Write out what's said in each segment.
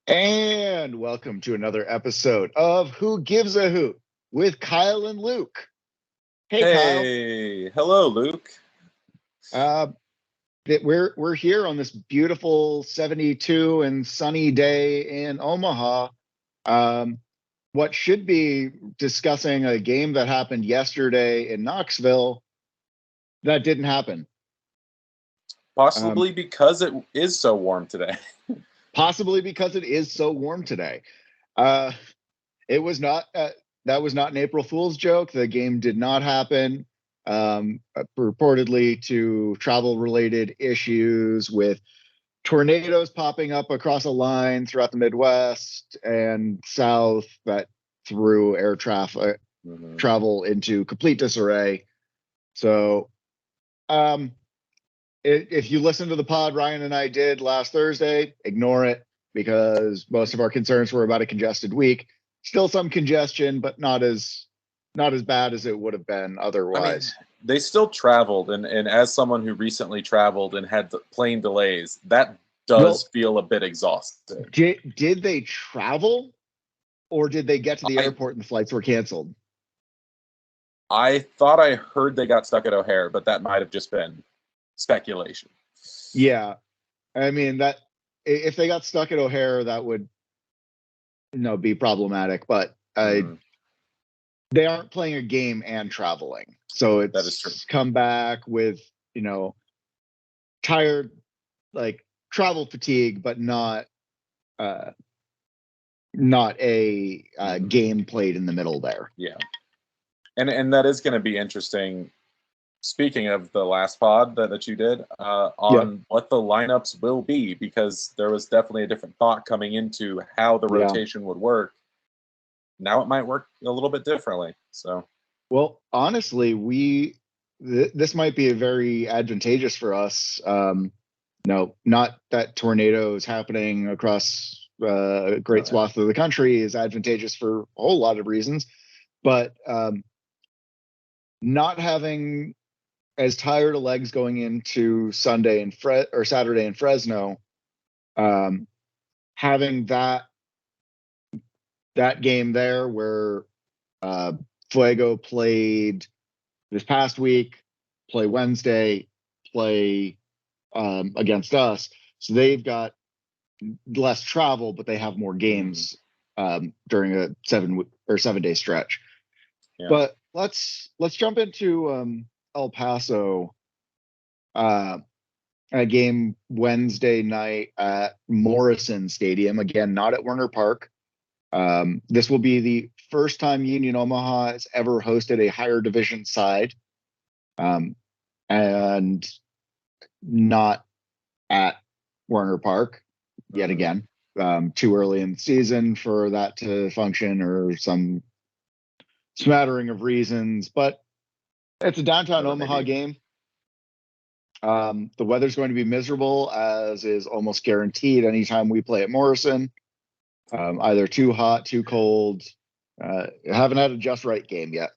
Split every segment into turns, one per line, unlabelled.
And welcome to another episode of Who Gives a Hoot with Kyle and Luke. Hey, Kyle.
Hey, hello, Luke.
Uh, we're here on this beautiful 72 and sunny day in Omaha. What should be discussing a game that happened yesterday in Knoxville that didn't happen.
Possibly because it is so warm today.
Possibly because it is so warm today. It was not. That was not an April Fool's joke. The game did not happen. Purportedly to travel-related issues with tornadoes popping up across a line throughout the Midwest and South that threw air traffic travel into complete disarray. So, if you listen to the pod Ryan and I did last Thursday, ignore it because most of our concerns were about a congested week. Still some congestion, but not as bad as it would have been otherwise.
I mean, they still traveled, and as someone who recently traveled and had plane delays, that does feel a bit exhausting.
Did they travel, or did they get to the airport and the flights were canceled?
I thought I heard they got stuck at O'Hare, but that might have just been speculation.
Yeah, I mean that if they got stuck at O'Hare, that would be problematic. But they aren't playing a game and traveling, so it's
that is true.
Come back with tired, like travel fatigue, but not a game played in the middle there.
Yeah, and that is going to be interesting. Speaking of the last pod that you did on what the lineups will be, because there was definitely a different thought coming into how the rotation would work. Now it might work a little bit differently. So,
well, honestly, this might be a very advantageous for us. No, not that tornadoes happening across a great swath of the country is advantageous for a whole lot of reasons, but not having as tired of legs going into Sunday and Saturday in Fresno, having that game there where Fuego played this past week, play Wednesday, play against us. So they've got less travel, but they have more games during a 7-day stretch. Yeah. But let's jump into El Paso. A game Wednesday night at Morrison Stadium, again, not at Werner Park. This will be the first time Union Omaha has ever hosted a higher division side, and not at Werner Park yet again. Too early in the season for that to function, or some smattering of reasons, but it's a downtown Omaha game. The weather's going to be miserable, as is almost guaranteed anytime we play at Morrison. Either too hot, too cold. Haven't had a just right game yet.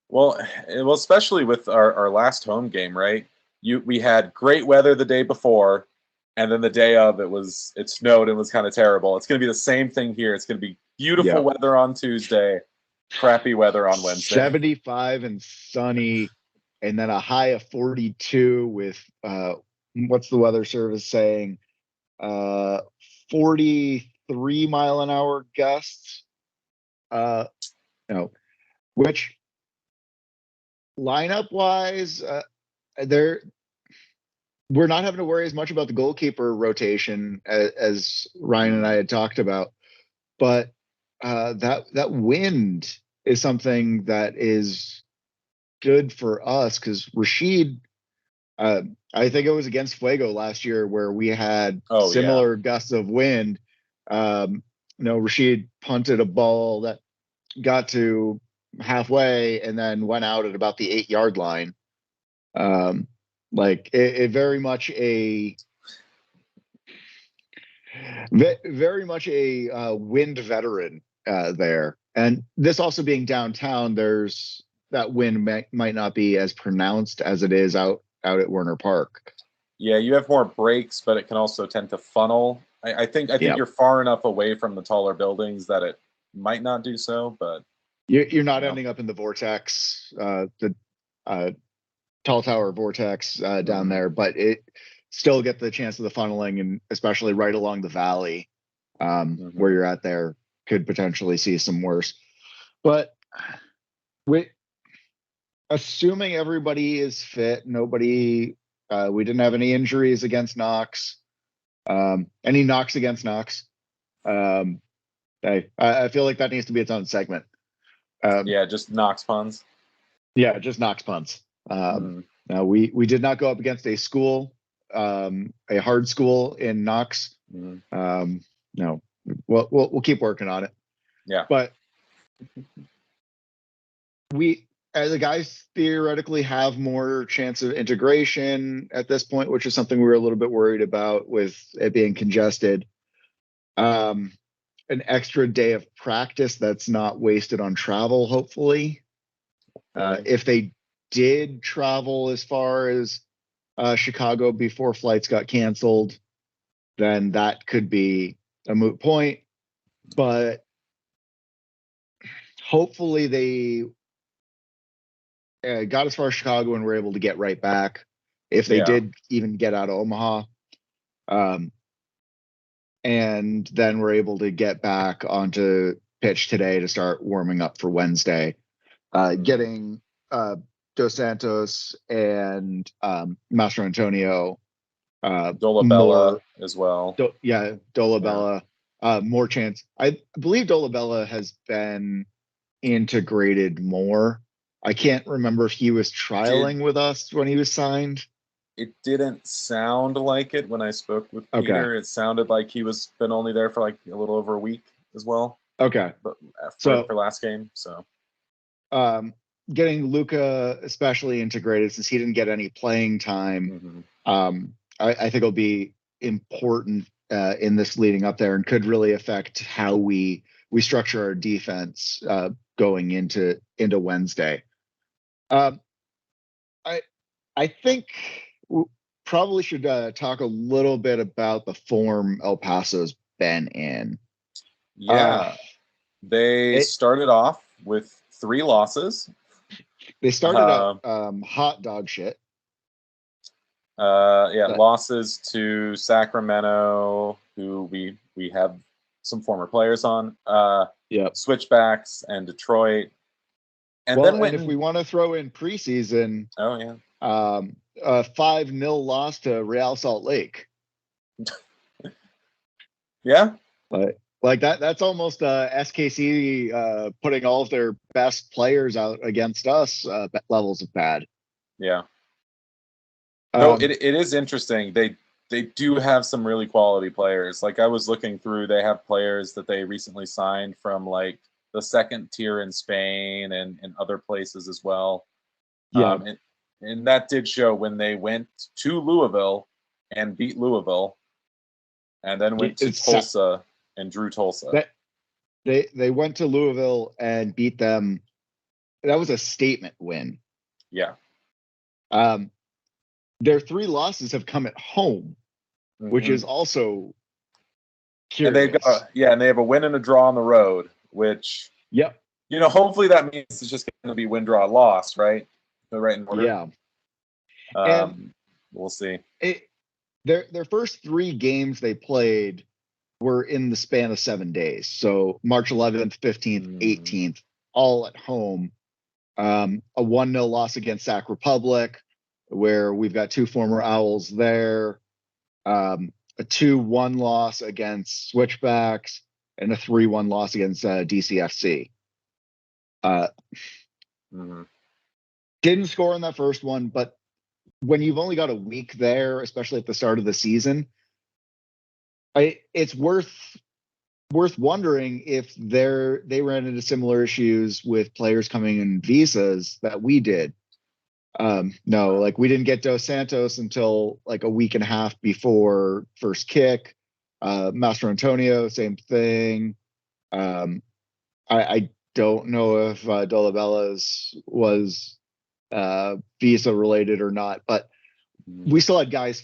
Well, especially with our last home game, right? We had great weather the day before, and then the day of it snowed and was kind of terrible. It's going to be the same thing here. It's going to be beautiful weather on Tuesday, crappy weather on Wednesday.
75 and sunny, and then a high of 42 with what's the weather service saying? 43 mile an hour gusts. Which lineup wise, we're not having to worry as much about the goalkeeper rotation as Ryan and I had talked about, but that wind is something that is good for us, because Rashid, I think it was against Fuego last year where we had similar gusts of wind. Rashid punted a ball that got to halfway and then went out at about the 8-yard line. It very much a wind veteran there. And this also being downtown, there's that wind might not be as pronounced as it is out at Werner Park.
Yeah, you have more breaks, but it can also tend to funnel I think you're far enough away from the taller buildings that it might not do so, but
you're not ending up in the vortex, the tall tower vortex down there, but it still get the chance of the funneling, and especially right along the valley where you're at there could potentially see some worse. But assuming everybody is fit, nobody, we didn't have any injuries against Knox, any knocks against Knox. I feel like that needs to be its own segment.
Just Knox puns.
Yeah, just Knox puns. Now we did not go up against a school, a hard school in Knox. No, we'll keep working on it.
Yeah,
but the guys theoretically have more chance of integration at this point, which is something we were a little bit worried about with it being congested. An extra day of practice that's not wasted on travel, hopefully. If they did travel as far as Chicago before flights got canceled, then that could be a moot point. But hopefully they got as far as Chicago and were able to get right back. If they did even get out of Omaha, and then we're able to get back onto pitch today to start warming up for Wednesday. Getting Dos Santos and Mastro Antonio,
Dolabella as well.
Dolabella, more chance. I believe Dolabella has been integrated more. I can't remember if he was trialing with us when he was signed.
It didn't sound like it when I spoke with Peter. It sounded like he was been only there for like a little over a week as well.
Okay.
But for last game, so
getting Luca especially integrated since he didn't get any playing time, I think it'll be important in this leading up there and could really affect how we structure our defense going into Wednesday. I think we probably should talk a little bit about the form El Paso's been in.
Yeah, they started off with 3 losses.
They started out hot dog shit.
Losses to Sacramento, who we have some former players on. Switchbacks and Detroit. And then
if we want to throw in preseason, a 5-0 loss to Real Salt Lake.
Yeah.
Like that's almost SKC putting all of their best players out against us levels of bad.
Yeah. No, it is interesting. They do have some really quality players. Like I was looking through, they have players that they recently signed from like the second tier in Spain and other places as well.
Yeah.
And that did show when they went to Louisville and beat Louisville, and then went to Tulsa and drew Tulsa.
They went to Louisville and beat them. That was a statement win.
Yeah.
Their 3 losses have come at home, which is also curious.
And they have a win and a draw on the road, which hopefully that means it's just going to be win, draw, loss, right? Right in order.
Yeah.
We'll see.
Their first 3 games they played were in the span of 7 days. So March 11th, 15th, 18th, all at home. A 1-0 loss against Sac Republic, where we've got 2 former Owls there. A 2-1 loss against Switchbacks and a 3-1 loss against DCFC. Didn't score in that first one, but when you've only got a week there, especially at the start of the season, it's worth wondering if they ran into similar issues with players coming in visas that we did. No, like we didn't get Dos Santos until like a week and a half before first kick. Mastro Antonio, same thing. I don't know if Dolabella's was visa related or not, but we still had guys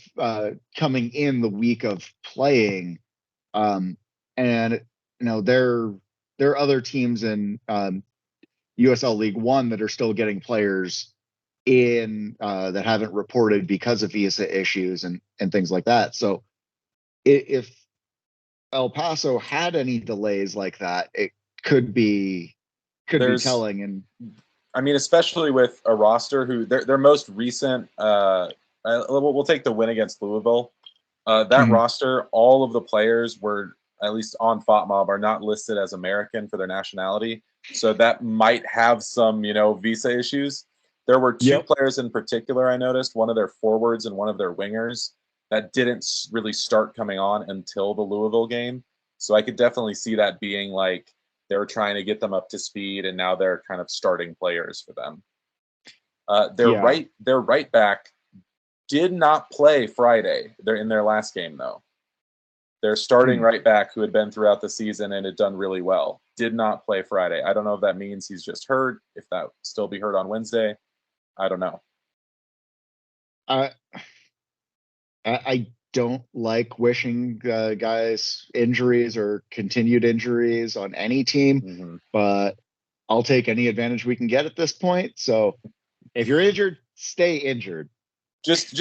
coming in the week of playing And there are other teams in USL League One that are still getting players in that haven't reported because of visa issues and things like that. So if El Paso had any delays like that, it could be telling. And
I mean, especially with a roster who their most recent, we'll take the win against Louisville. That roster, all of the players were, at least on FOTMob, are not listed as American for their nationality. So that might have some, visa issues. There were two players in particular I noticed, one of their forwards and one of their wingers, that didn't really start coming on until the Louisville game. So I could definitely see that being like they were trying to get them up to speed, and now they're kind of starting players for them. Their right back did not play Friday. They're in their last game, though. Their starting right back, who had been throughout the season and had done really well, did not play Friday. I don't know if that means he's just hurt, if that still be hurt on Wednesday. I don't know.
I don't like wishing guys injuries or continued injuries on any team, but I'll take any advantage we can get at this point. So if you're injured, stay injured.
Just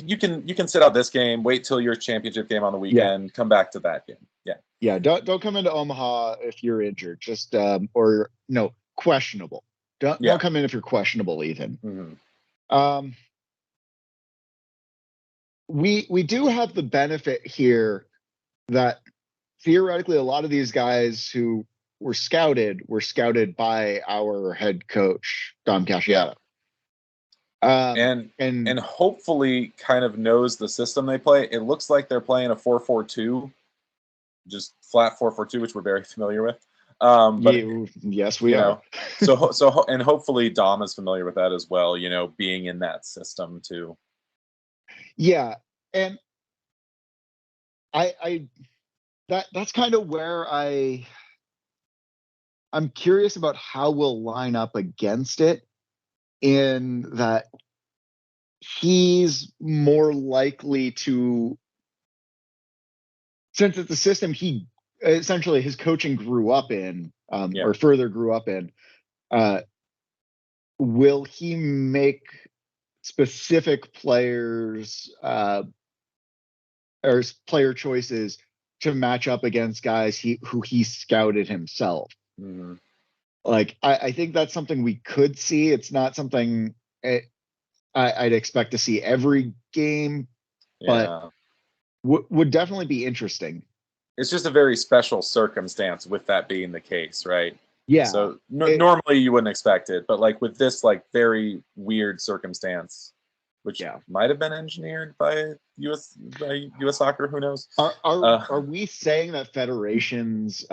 you can sit out this game, wait till your championship game on the weekend, come back to that game.
Yeah. Don't come into Omaha if you're injured. Just or no, questionable. Don't come in if you're questionable even. We do have the benefit here that theoretically a lot of these guys who were scouted by our head coach Dom Casciato.
And hopefully kind of knows the system they play. It looks like they're playing a 4-4-2, just flat 4-4-2, which we're very familiar with. But
yes, we are.
So and hopefully Dom is familiar with that as well, being in that system too.
Yeah, and that's kind of where I'm curious about how we'll line up against it, in that he's more likely to, since it's a system he essentially his coaching grew up in, or further grew up in, will he make specific players or player choices to match up against guys who he scouted himself? Like, I think that's something we could see. It's not something I'd expect to see every game, but would definitely be interesting.
It's just a very special circumstance with that being the case, right?
Yeah.
So normally you wouldn't expect it, but like with this like very weird circumstance, which might have been engineered by U.S. Soccer, who knows?
Are we saying that federations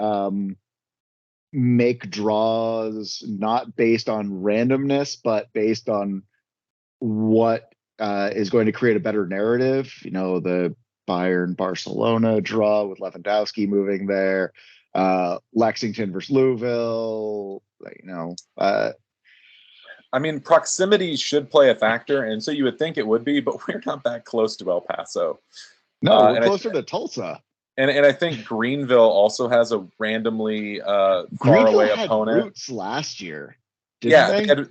make draws not based on randomness, but based on what is going to create a better narrative? The Bayern Barcelona draw with Lewandowski moving there, Lexington versus Louisville.
I mean, proximity should play a factor, and so you would think it would be, but we're not that close to El Paso.
No, we're closer to Tulsa.
And I think Greenville also has a randomly far away opponent.
Roots last year.
They had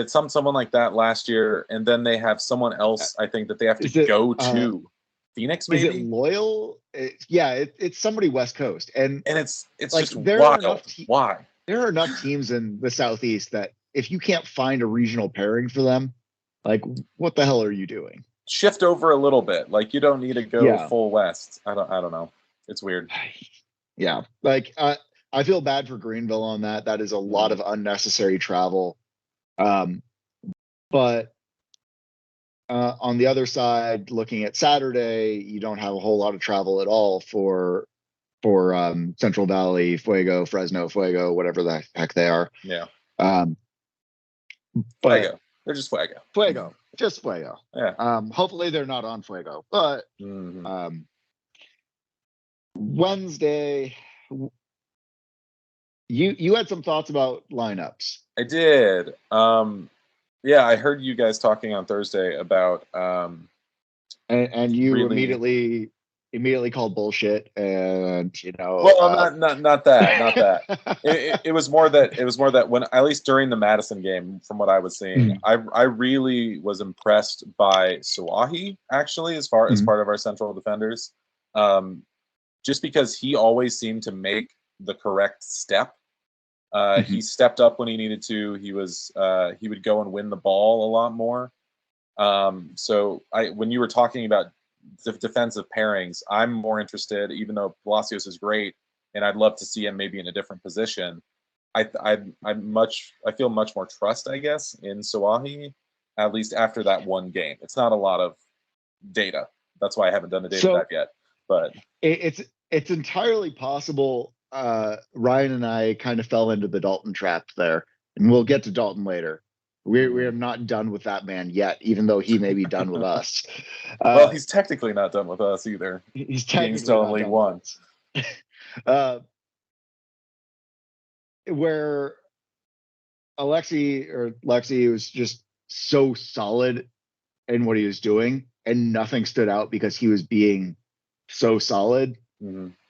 someone like that last year, and then they have someone else. I think that they have to go to Phoenix. Maybe
is it Loyal? It's somebody West Coast, and
it's
like,
just wild. Why?
There are enough teams in the Southeast that if you can't find a regional pairing for them, like, what the hell are you doing?
Shift over a little bit. Like, you don't need to go full west. I don't know. It's weird.
Yeah, like I feel bad for Greenville on that. That is a lot of unnecessary travel. But on the other side, looking at Saturday, you don't have a whole lot of travel at all for Central Valley, Fuego, Fresno, Fuego, whatever the heck they are.
Yeah.
But
Fuego. They're just Fuego.
Fuego. Just Fuego.
Yeah.
Hopefully they're not on Fuego. But Wednesday, you had some thoughts about lineups.
I did. I heard you guys talking on Thursday about
and you really immediately immediately called bullshit, and
Well, not that. It was more that when, at least during the Madison game, from what I was seeing, I really was impressed by Suwahi, actually, as far as part of our central defenders, just because he always seemed to make the correct step. He stepped up when he needed to. He would go and win the ball a lot more. So when you were talking about defensive pairings, I'm more interested, even though Palacios is great, and I'd love to see him maybe in a different position. I feel much more trust, I guess, in Suwahi, at least after that one game. It's not a lot of data. That's why I haven't done the data dive yet. But
it's entirely possible. Ryan and I kind of fell into the Dalton trap there, and we'll get to Dalton later. We're not done with that man yet, even though he may be done with us.
Well, he's technically not done with us either.
He's technically
still in League One.
Where Lexi was just so solid in what he was doing, and nothing stood out because he was being so solid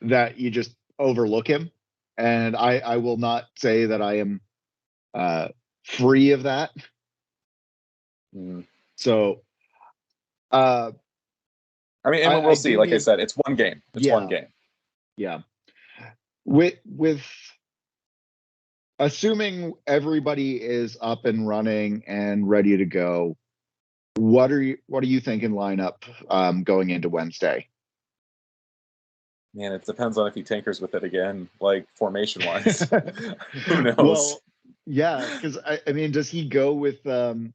that you just overlook him. And I will not say that I am free of that. So
I mean, and we'll see. Like I said, it's one game. It's one game.
Yeah. With assuming everybody is up and running and ready to go, what are you thinking lineup going into Wednesday?
Man, it depends on if he tinkers with it again, like formation wise. Who knows?
Well, yeah, because I mean, does he go with the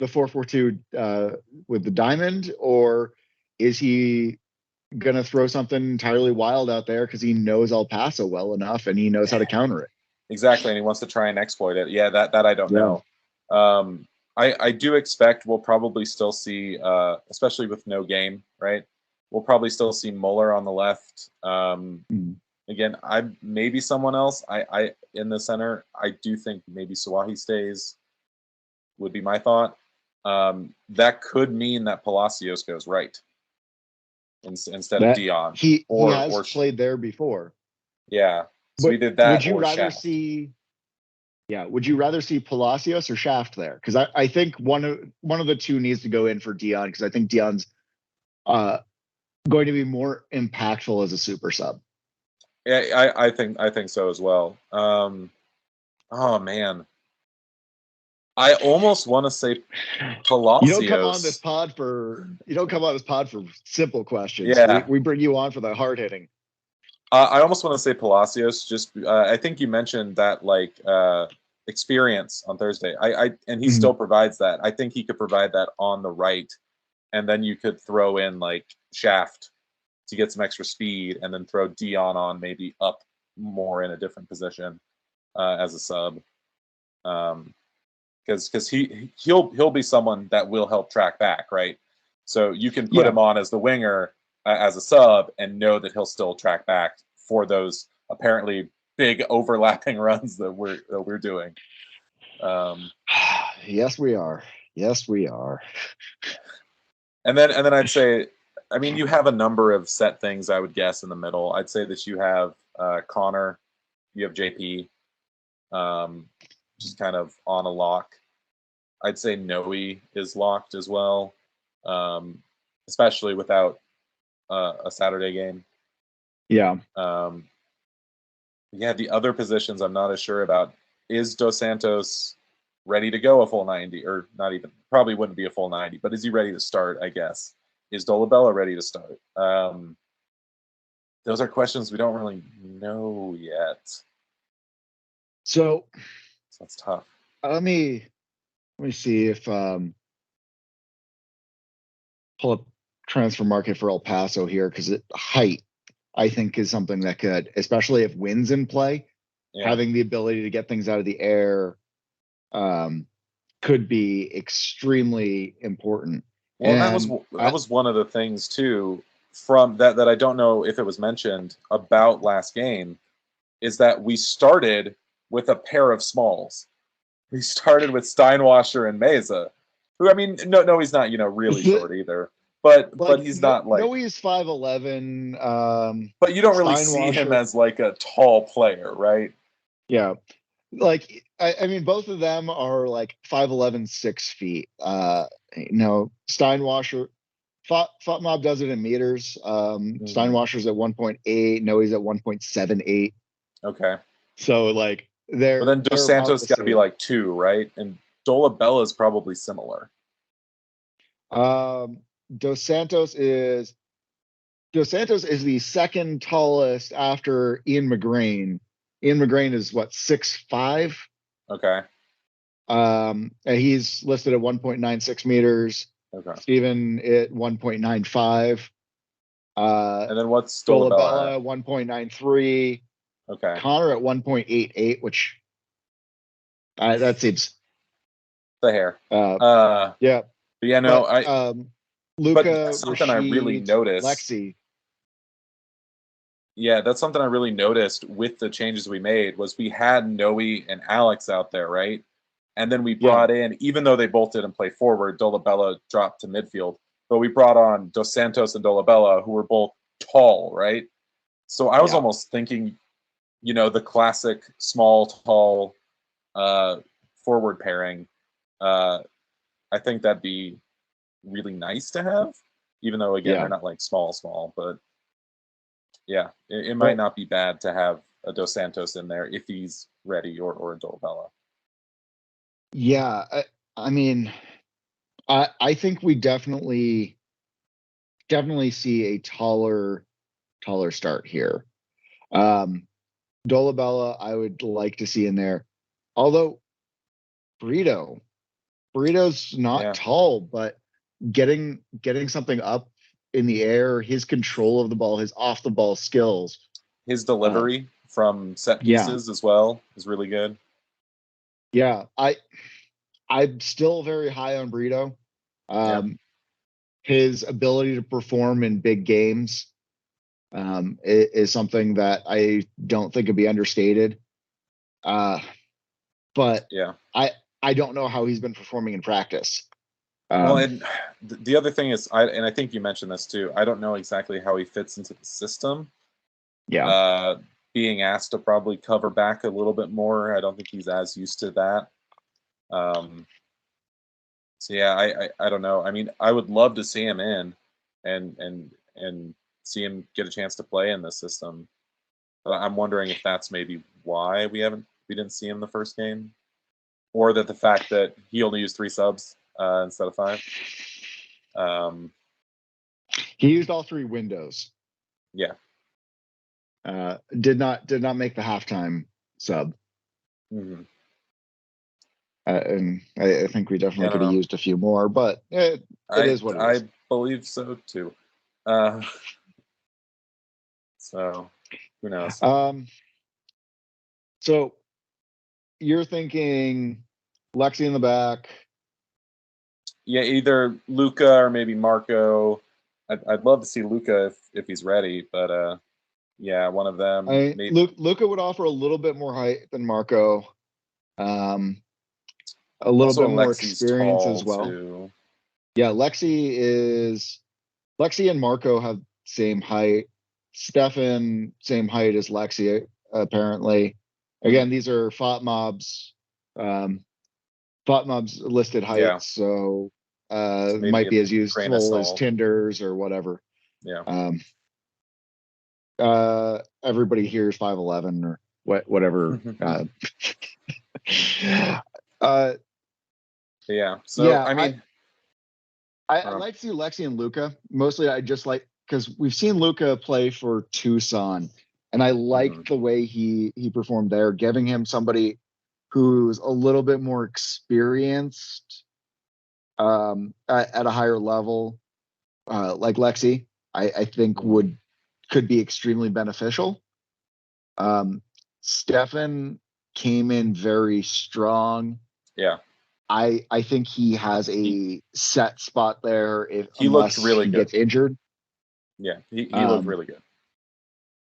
4-4-2 with the diamond, or is he gonna throw something entirely wild out there because he knows El Paso well enough and he knows how to counter it?
Exactly, and he wants to try and exploit it. Yeah, that I don't know. I do expect we'll probably still see, especially with no game, right? We'll probably still see Muller on the left. Again, maybe someone else. I in the center. I do think maybe Suwahi stays. Would be my thought. That could mean that Palacios goes right instead of Dion.
He has played there before.
Yeah, so either that.
Would you rather see? Yeah, would you rather see Palacios or Shaft there? Because I think one of the two needs to go in for Dion, because I think Dion's going to be more impactful as a super sub.
Yeah, I think so as well. Oh man, I almost want to say Palacios.
You don't come on this pod for simple questions.
Yeah,
we bring you on for the hard hitting.
I almost want to say Palacios. Just I think you mentioned that experience on Thursday. And he still provides that. I think he could provide that on the right, and then you could throw in like Shaft to get some extra speed, and then throw Dion on maybe up more in a different position as a sub, because he'll be someone that will help track back, right? So you can put him on as the winger as a sub and know that he'll still track back for those apparently big overlapping runs that we're doing.
Yes, we are. Yes, we are.
And then I'd say, I mean, you have a number of set things, I would guess, in the middle. I'd say that you have Connor, you have JP, just kind of on a lock. I'd say Noe is locked as well, especially without a Saturday game.
Yeah.
The other positions I'm not as sure about. Is Dos Santos ready to go a full 90, or not even? Probably wouldn't be a full 90, but is he ready to start? I guess. Is Dolabella ready to start? Those are questions we don't really know yet.
So
that's tough.
Let me see if pull up transfer market for El Paso here, because height, I think, is something that could, especially if wind's in play, having the ability to get things out of the air could be extremely important.
Well, that was one of the things too from that I don't know if it was mentioned about last game, is that we started with a pair of smalls. We started with Steinwasser and Meza, who, I mean, no, he's not really short either. but he's not like.
No, he's 5'11".
But you don't really see him as like a tall player, right?
Yeah, like I mean, both of them are like 5'11", 6 feet. Steinwasser, Mob does it in meters. Steinwasser's at 1.8. Noe's at 1.78.
Okay.
So like
but then Dos
they're
Santos got to be like 2, right? And Dolabella is probably similar.
Dos Santos is the second tallest after Ian McGrain. Ian McGrain is what, 6'5"?
Okay.
And he's listed at 1.96 meters.
Okay.
Steven at 1.95.
And then what's
Dolabella 1.93.
Okay.
Connor at 1.88, which that seems
the hair.
Yeah.
But yeah, no,
Luca,
but that's something I really noticed.
Lexi.
Yeah, that's something I really noticed with the changes we made was we had Noe and Alex out there, right? And then we brought in, even though they both didn't play forward, Dolabella dropped to midfield, but we brought on Dos Santos and Dolabella, who were both tall, right? So I was almost thinking, the classic small, tall forward pairing. I think that'd be really nice to have, even though, again, they're not like small, but yeah, it might not be bad to have a Dos Santos in there if he's ready, or a Dolabella.
Yeah, I mean, I think we definitely see a taller start here. Dolabella, I would like to see in there. Although Burrito's not tall, but getting something up in the air, his control of the ball, his off the ball skills,
his delivery from set pieces as well is really good.
Yeah, I'm still very high on Burrito. His ability to perform in big games is something that I don't think could be understated. But I don't know how he's been performing in practice.
Well, and the other thing is, I think you mentioned this too, I don't know exactly how he fits into the system.
Yeah.
Being asked to probably cover back a little bit more, I don't think he's as used to that. So yeah, I don't know. I mean, I would love to see him in and see him get a chance to play in this system. But I'm wondering if that's maybe why we didn't see him the first game, or that the fact that he only used 3 subs instead of 5.
He used all 3 windows.
Yeah.
Did not make the halftime sub.
Mm-hmm.
And I think we definitely could have used a few more, but it is what it is.
I believe so too. So who knows?
So you're thinking Lexi in the back.
Yeah, either Luca or maybe Marco. I'd love to see Luca if he's ready, but yeah, one of them.
Luca would offer a little bit more height than Marco. A little bit more experience as well.
Too.
Yeah, Lexi and Marco have same height. Stefan, same height as Lexi, apparently. Again, these are FOTMobs. FOTMobs listed heights, so might be as useful as Tinders or whatever.
Yeah.
Everybody here is 5'11" or whatever.
Yeah. So yeah, I mean,
I like to see Lexi and Luca. Mostly, I just like because we've seen Luca play for Tucson, and I liked the way he performed there, giving him somebody who's a little bit more experienced at a higher level, like Lexi. I think could be extremely beneficial. Stefan came in very strong.
Yeah.
I think he has a set spot there
he looked really good.
Gets injured.
Yeah, he looked really good.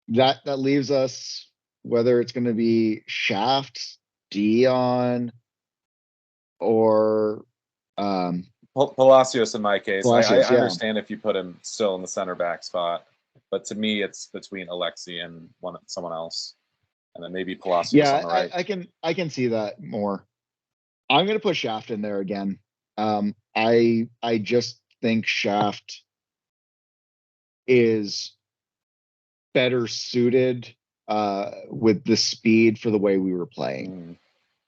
That leaves us whether it's going to be Shaft, Dion, or
Palacios in my case. I
Palacios, yeah.
understand if you put him still in the center back spot, but to me, it's between Alexi and someone else, and then maybe Palacios on
Yeah,
the right.
I can see that more. I'm gonna put Shaft in there again. I just think Shaft is better suited with the speed for the way we were playing.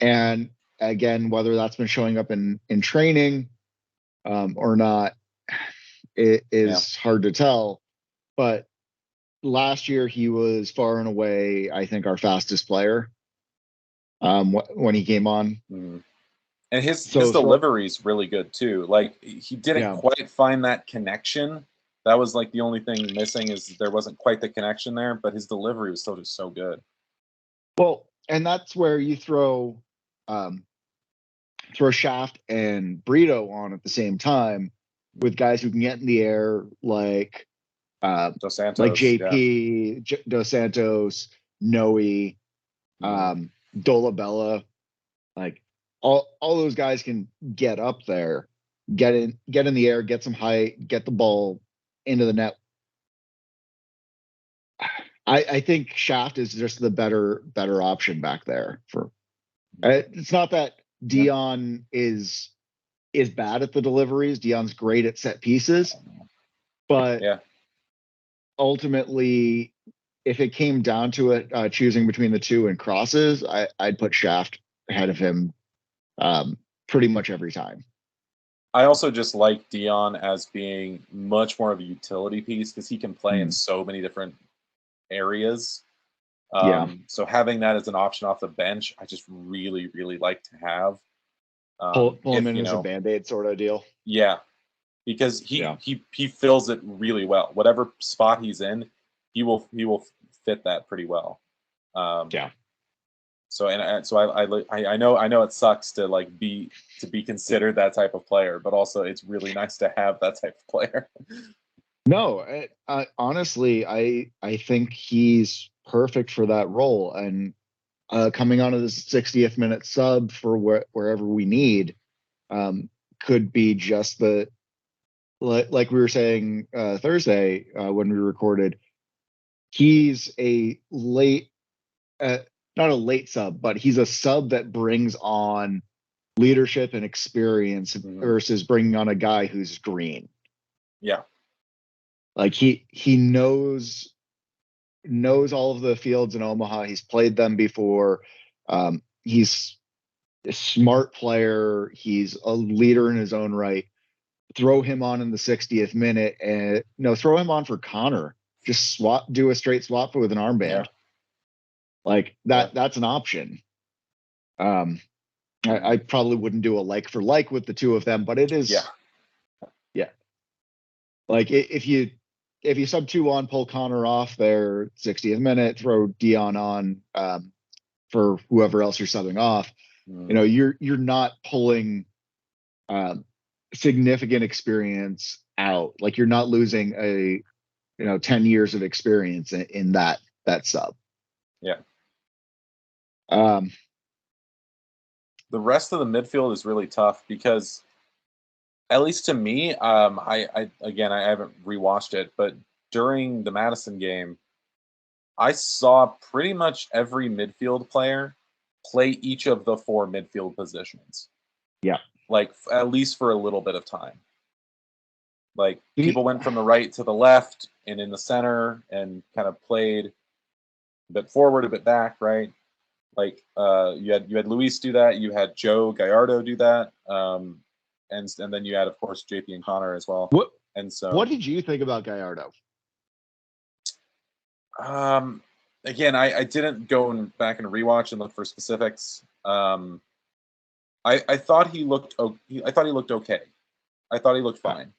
And again, whether that's been showing up in training or not, it is hard to tell. But last year he was far and away, I think, our fastest player when he came on.
And his delivery is really good too. Like he didn't quite find that connection. That was like the only thing missing, is there wasn't quite the connection there, but his delivery was still just so good.
Well, and that's where you throw Shaft and Brito on at the same time with guys who can get in the air, like
Dos Santos,
like JP, Dos Santos, Noe, Dolabella, like all those guys can get up there, get in the air, get some height, get the ball into the net. I think Shaft is just the better option back there. For it's not that Dion is bad at the deliveries. Dion's great at set pieces, but ultimately, if it came down to it, choosing between the two and crosses, I'd put Shaft ahead of him pretty much every time.
I also just like Dion as being much more of a utility piece because he can play in so many different areas. So having that as an option off the bench, I just really, really like to have.
Pull him in as a Band-Aid sort of deal.
Yeah, because he fills it really well. Whatever spot he's in, he will fit that pretty well. So I know it sucks to be considered that type of player, but also it's really nice to have that type of player.
No, honestly, I think he's perfect for that role, and coming onto the 60th minute sub for wherever we need could be just the like we were saying Thursday when we recorded. He's a late, not a late sub, but he's a sub that brings on leadership and experience versus bringing on a guy who's green.
Yeah.
Like he knows all of the fields in Omaha. He's played them before. He's a smart player. He's a leader in his own right. Throw him on in the 60th minute, and throw him on for Connor. Just do a straight swap with an armband. Like that. That's an option. I probably wouldn't do a like for like with the two of them, but it is. Yeah. Like if you sub two on, pull Connor off there 60th minute, throw Dion on for whoever else you're subbing off. You're not pulling significant experience out. Like you're not losing a 10 years of experience in that sub.
Yeah. The rest of the midfield is really tough because, at least to me, I haven't rewatched it, but during the Madison game, I saw pretty much every midfield player play each of the four midfield positions.
Yeah.
Like at least for a little bit of time. Like people went from the right to the left and in the center and kind of played a bit forward, a bit back, right? Like you had Luis do that, you had Joe Gallardo do that, and then you had, of course, JP and Connor as well. What
did you think about Gallardo?
Again, I didn't go back and rewatch and look for specifics. I thought he looked okay. I thought he looked fine.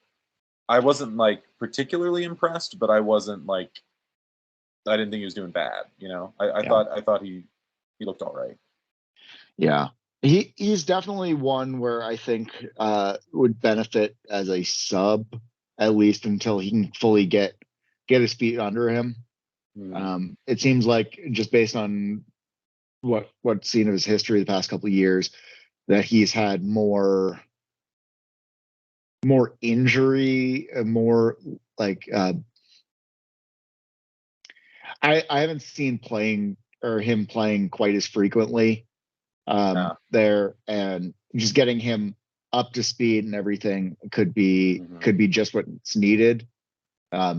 I wasn't particularly impressed, but I wasn't I didn't think he was doing bad. I thought he looked all right.
Yeah, he's definitely one where I think would benefit as a sub, at least until he can fully get his feet under him. It seems like, just based on what's seen of his history the past couple of years, that he's had more more injury, more like I haven't seen him playing quite as frequently there, and just getting him up to speed and everything could be just what's needed.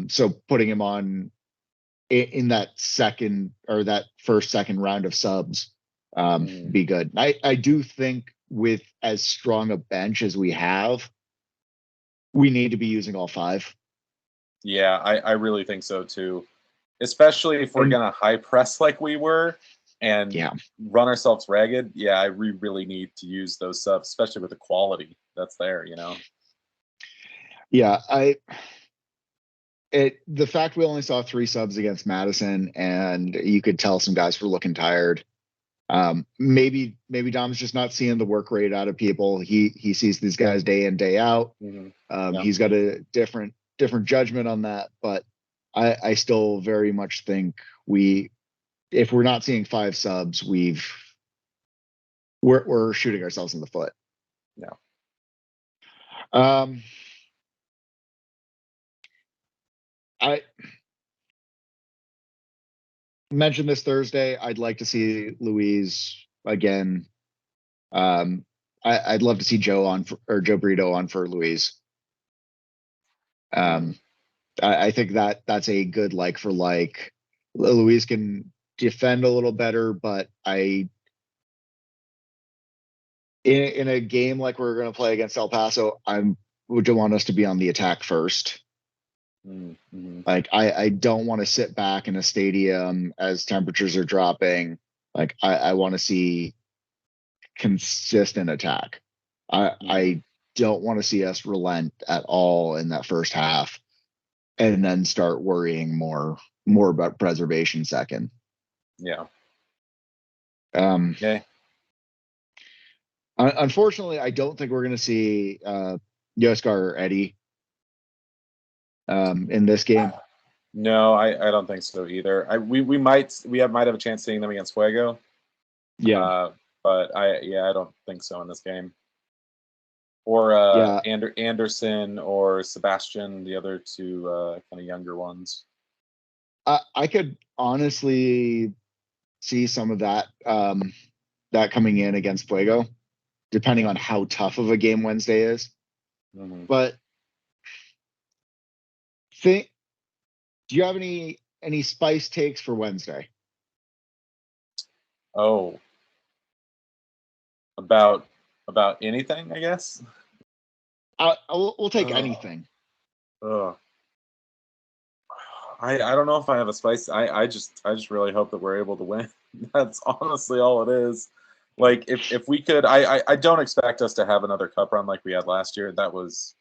So putting him on in that second round of subs be good. I do think with as strong a bench as we have, we need to be using all five.
Yeah, I really think so too. Especially if we're gonna high press like we were and run ourselves ragged. Yeah, we really need to use those subs, especially with the quality that's there, you know.
Yeah, the fact we only saw 3 subs against Madison, and you could tell some guys were looking tired. Maybe Dom's just not seeing the work rate out of people. He sees these guys day in, day out. He's got a different judgment on that, but I still very much think if we're not seeing 5 subs, we're shooting ourselves in the foot.
Yeah.
I mentioned this Thursday. I'd like to see Louise again. I'd love to see Joe Brito on for Louise. I think that's a good like for like. Louise can defend a little better, but in a game like we're going to play against El Paso, would want us to be on the attack first. Like I don't want to sit back in a stadium as temperatures are dropping. Like I want to see consistent attack. I don't want to see us relent at all in that first half and then start worrying more about preservation second.
Yeah.
Okay. Unfortunately, I don't think we're going to see Yoskar or Eddie in this game.
No, I don't think so either. We might have a chance seeing them against Fuego.
Yeah.
But I don't think so in this game. Or Anderson or Sebastian, the other two kind of younger ones.
I could honestly see some of that that coming in against Fuego, depending on how tough of a game Wednesday is. But do you have any spice takes for Wednesday?
Oh, about anything, I guess.
We'll take anything.
I don't know if I have a spice. I just really hope that we're able to win. That's honestly all it is. Like if we could, I don't expect us to have another cup run like we had last year. That was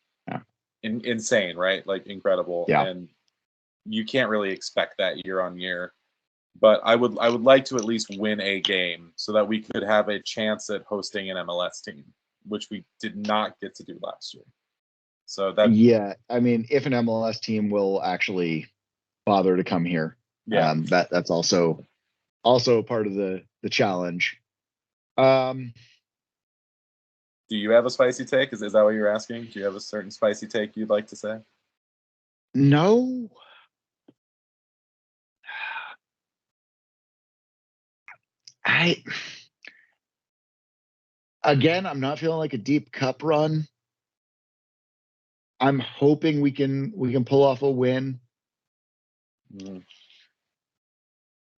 insane, right? Like incredible.
Yeah.
And you can't really expect that year on year. But I would like to at least win a game so that we could have a chance at hosting an MLS team, which we did not get to do last year. So that
I mean, if an MLS team will actually bother to come here, that's also part of the challenge.
Do you have a spicy take? Is that what you're asking? Do you have a certain spicy take you'd like to say?
No. I'm not feeling like a deep cup run. I'm hoping we can pull off a win.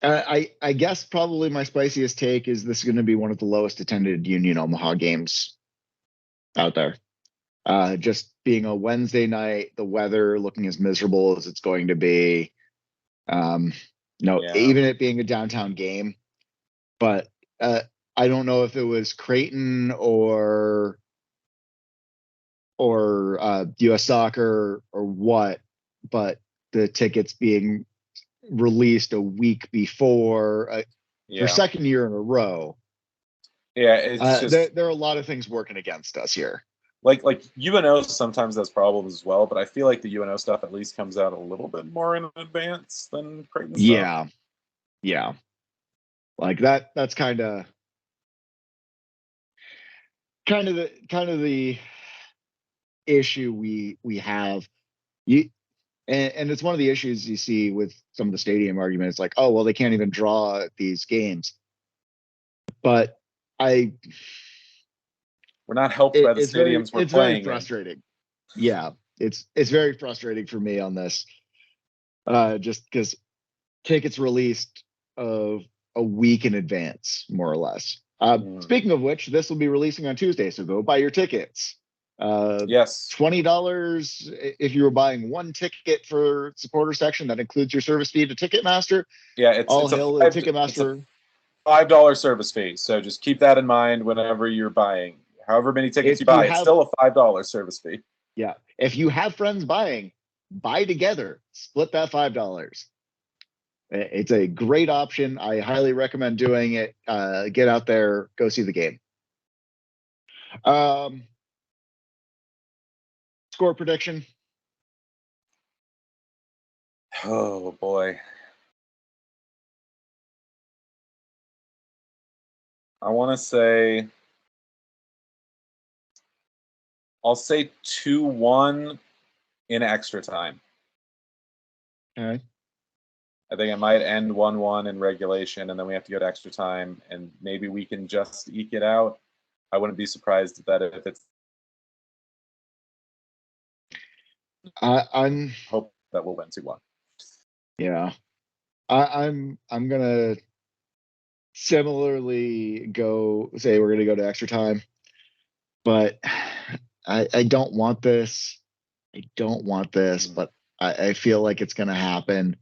I guess probably my spiciest take is this is going to be one of the lowest attended Union Omaha games out there. Just being a Wednesday night, the weather looking as miserable as it's going to be. Even it being a downtown game, but I don't know if it was Creighton or US Soccer or what, but the tickets being released a week before for second year in a row.
Yeah, it's just
there are a lot of things working against us here.
Like UNO sometimes has problems as well, but I feel like the UNO stuff at least comes out a little bit more in advance than Creighton stuff.
Yeah. Like that's kind of the issue we have. And it's one of the issues you see with some of the stadium arguments, like, oh well, they can't even draw these games. But we're
not helped by the stadiums we're playing.
Very frustrating. Yeah, it's very frustrating for me on this, just because tickets released a week in advance, more or less. Speaking of which, this will be releasing on Tuesday, so go buy your tickets.
Yes,
$20 if you were buying one ticket for supporter section. That includes your service fee to Ticketmaster.
Yeah, it's
Ticketmaster.
$5 service fee. So just keep that in mind whenever you're buying. However many tickets you buy, it's still a $5 service fee.
Yeah, if you have friends buying, buy together. Split that $5. It's a great option. I highly recommend doing it. Get out there, go see the game. Score prediction.
Oh boy. I want to say, I'll say 2-1 in extra time.
Okay.
I think it might end 1-1 in regulation, and then we have to go to extra time, and maybe we can just eke it out. I wouldn't be surprised that if it's.
I'm
hope that we'll win 2-1.
Yeah, I'm gonna similarly say we're gonna go to extra time, but I don't want this. But I feel like it's gonna happen.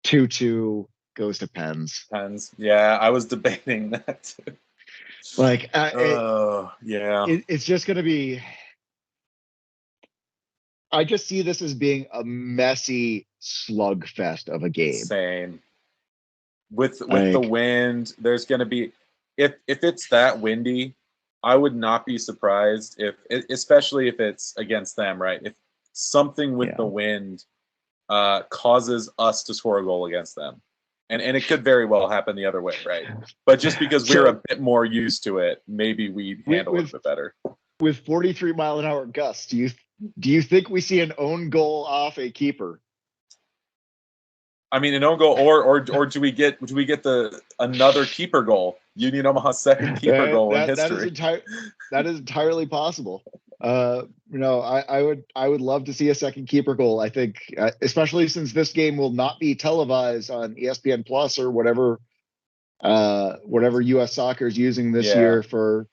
2-2 goes to Pens.
Yeah, I was debating that too.
Like,
yeah,
it's just gonna be. I just see this as being a messy slugfest of a game.
Same. With the wind, there's going to be, if it's that windy, I would not be surprised especially if it's against them, right? If something with the wind causes us to score a goal against them, and it could very well happen the other way, right? But just because we're a bit more used to it, maybe we handle it a bit better.
With 43-mile-an-hour gusts, do you think we see an own goal off a keeper?
I mean, an own goal, or do we get another keeper goal? Union Omaha's second keeper goal in history.
That is entirely possible. I would love to see a second keeper goal. I think, especially since this game will not be televised on ESPN Plus or whatever U.S. Soccer is using this year for.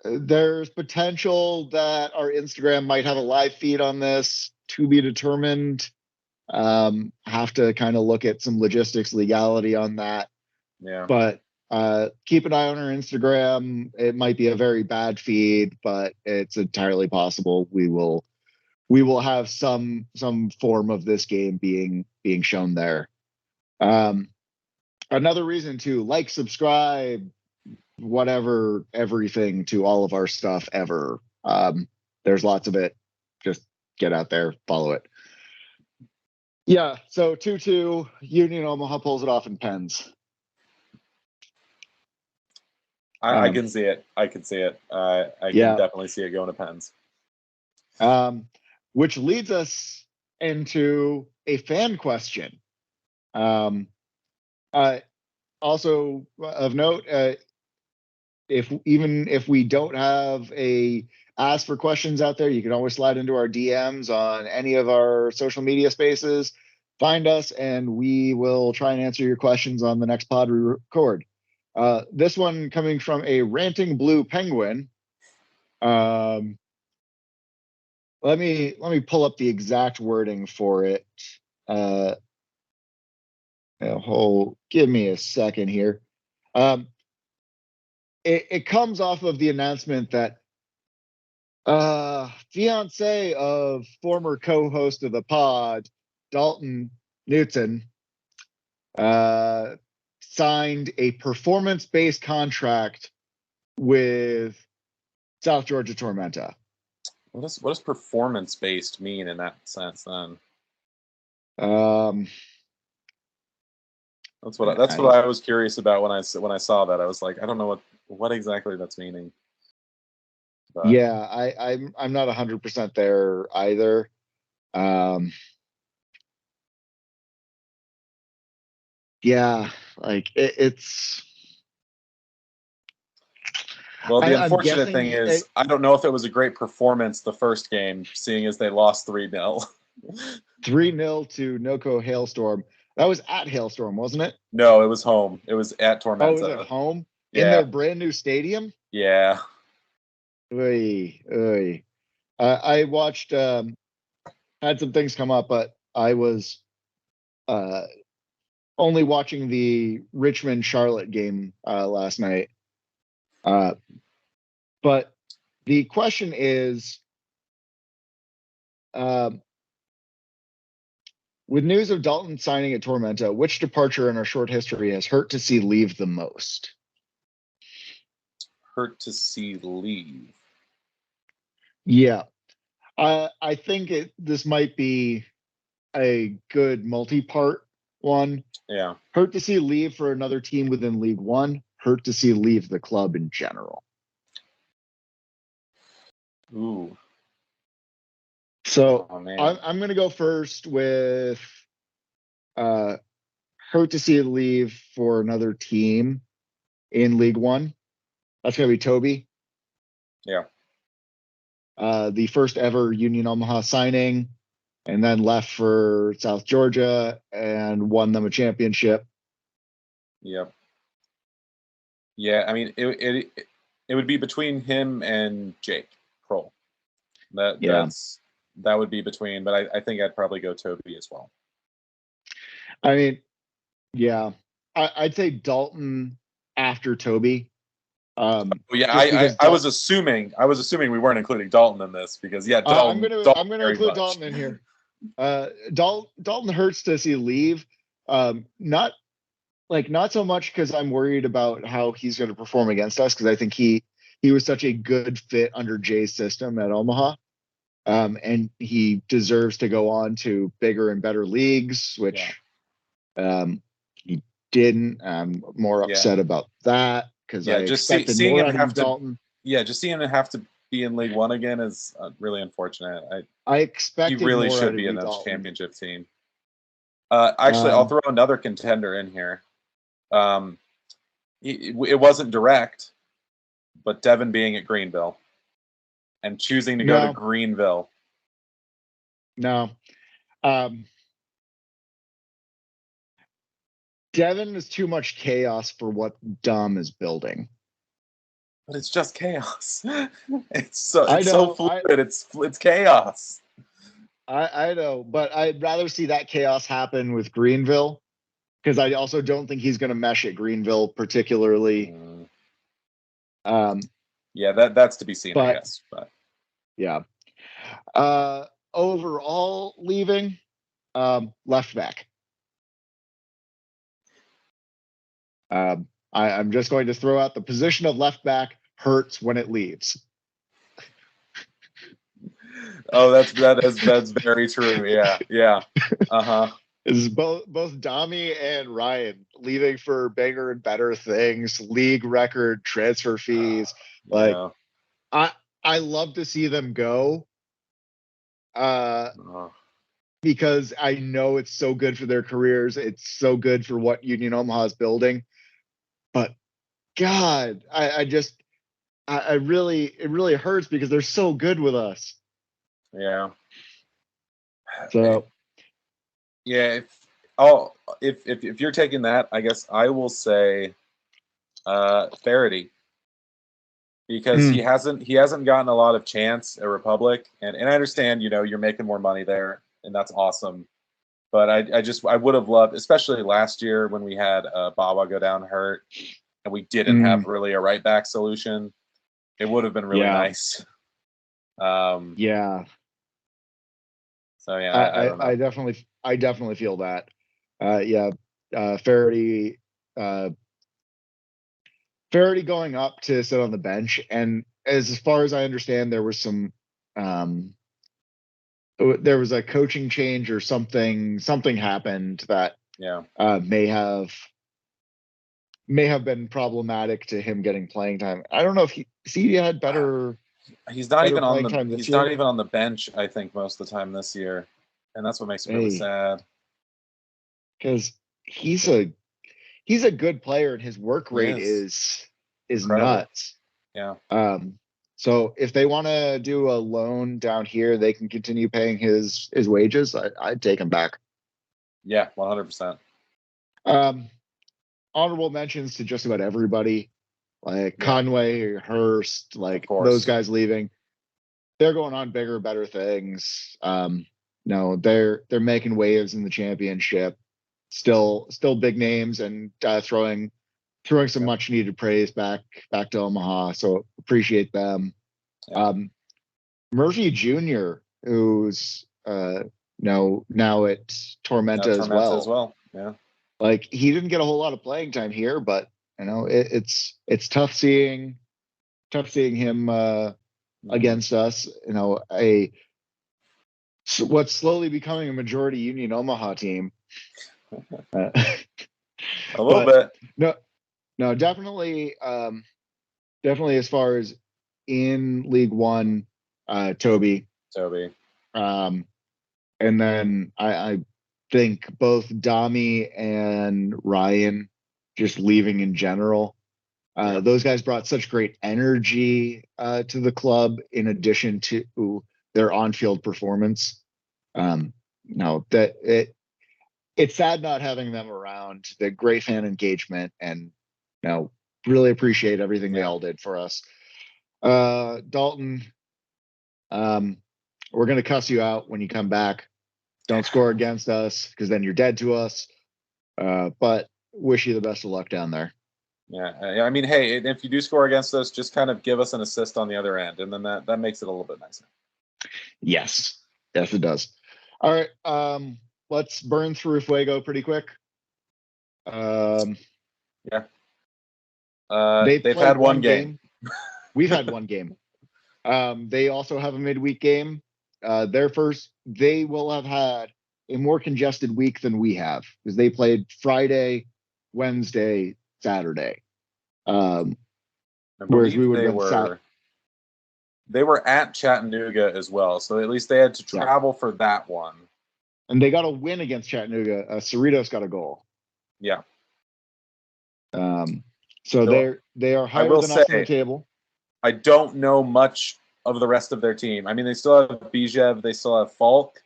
There's potential that our Instagram might have a live feed on this, to be determined. Have to kind of look at some logistics, legality on that.
Yeah.
But keep an eye on our Instagram. It might be a very bad feed, but it's entirely possible we will have some form of this game being shown there. Another reason to like, subscribe, whatever, everything to all of our stuff ever. There's lots of it. Just get out there, follow it. Yeah, so 2-2, Union Omaha pulls it off in Pens.
I can see it. I can see it. I can definitely see it going to Pens.
Which leads us into a fan question. Also of note, if we don't have a ask for questions out there, you can always slide into our DMs on any of our social media spaces. Find us, and we will try and answer your questions on the next pod we record. This one coming from a ranting blue penguin. Let me pull up the exact wording for it. Give me a second here. It comes off of the announcement that fiance of former co-host of the pod, Dalton Newton, signed a performance-based contract with South Georgia Tormenta.
What does performance-based mean in that sense then? That's what I was curious about when I saw that. I was like, I don't know what exactly that's meaning. But
Yeah, I'm not 100% there either. Yeah, like it's.
well, the
I'm
unfortunate thing
guessing
is, I don't know if it was a great performance the first game, seeing as they lost 3-0.
3-0 to Noco Hailstorm. That was at Hailstorm, wasn't it?
No, it was home. It was at
Oh, it was at
Tormenta.
home in
Yeah,
their brand new stadium.
yeah.
Oy, oy. I watched. Had some things come up, but I was uh, only watching the Richmond Charlotte game last night. But the question is, um, with news of Dalton signing at Tormenta, which departure in our short history has hurt to see leave the most?
Hurt to see leave.
Yeah, I think this might be a good multi-part one.
Yeah.
Hurt to see leave for another team within League One. Hurt to see leave the club in general.
Ooh.
So
Oh man.
I'm going to go first with hurt to see leave for another team in League One. That's going to be Toby.
Yeah.
The first ever Union Omaha signing, and then left for South Georgia and won them a championship.
Yep. Yeah. I mean, it would be between him and Jake Kroll.
Yeah.
That would be between, but I think I'd probably go Toby as well.
I mean, yeah, I'd say Dalton after Toby.
Yeah,
I
was assuming we weren't including Dalton in this because Dalton.
I'm gonna include Dalton in here. Dalton hurts to see leave. Not so much because I'm worried about how he's going to perform against us, because I think he was such a good fit under Jay's system at Omaha. And he deserves to go on to bigger and better leagues, which he didn't. I'm more upset about that because I expected
seeing
more
him
out of Dalton.
just seeing him have to be in League One again is really unfortunate.
I expected
he really
more
should
out
be
of
in that
Dalton.
championship team. Actually, I'll throw another contender in here. It wasn't direct, but Devin being at Greenville and choosing to go to Greenville.
No. Devin is too much chaos for what Dom is building.
But it's just chaos. It's so fluid. It's chaos.
I know, but I'd rather see that chaos happen with Greenville, because I also don't think he's going to mesh at Greenville particularly.
Yeah, that's to be seen, I guess. But
yeah. Overall, leaving left back. I'm just going to throw out the position of left back hurts when it leaves.
Oh, that's very true. Yeah.
Is both Dami and Ryan leaving for bigger and better things, league record transfer fees.
Yeah.
I love to see them go. Because I know it's so good for their careers. It's so good for what Union Omaha is building. But God, it really hurts because they're so good with us.
Yeah.
So
yeah, if you're taking that, I guess I will say Faraday, because he hasn't gotten a lot of chance at Republic, and I understand, you're making more money there, and that's awesome. But I would have loved, especially last year when we had Bawa go down hurt and we didn't have really a right back solution. It would have been really nice.
Yeah.
So yeah, I don't know.
I definitely feel that. Faraday going up to sit on the bench, and as far as I understand, there was some there was a coaching change or something happened that may have been problematic to him getting playing time. I don't know if he had better
He's not
better
even on
playing
the
time this
he's
year.
not even on the bench, I think, most of the time this year. And that's what makes it really sad.
Because he's a good player and his work rate is
incredible.
nuts.
Yeah.
So if they want to do a loan down here, they can continue paying his wages. I'd take him back.
Yeah, 100%.
Honorable mentions to just about everybody, like Conway, Hurst, like those guys leaving. They're going on bigger, better things. No, they're making waves in the championship. Still big names and throwing some much needed praise back to Omaha. So appreciate them.
Yeah.
Murphy Jr., who's now at Tormenta as well.
Yeah.
Like he didn't get a whole lot of playing time here, but it's tough seeing him against us. What's slowly becoming a majority Union Omaha team.
A little bit.
No, definitely as far as in League One, Toby. And then I think both Dami and Ryan just leaving in general. Those guys brought such great energy to the club in addition to their on-field performance. It's sad not having them around. The great fan engagement and really appreciate everything they all did for us. Dalton, we're going to cuss you out when you come back. Don't score against us because then you're dead to us. But wish you the best of luck down there.
Yeah. I mean, hey, if you do score against us, just kind of give us an assist on the other end, and then that makes it a little bit nicer.
Yes, it does. All right. Let's burn through Fuego pretty quick.
They've had one game.
We've had one game. They also have a midweek game. They will have had a more congested week than we have because they played Friday, Wednesday, Saturday. Whereas we would have been
they were at Chattanooga as well, so at least they had to travel for that one.
And they got a win against Chattanooga. Cerritos got a goal.
Yeah.
So they are higher than us on the table.
I don't know much of the rest of their team. I mean, they still have Bijev, they still have Falk.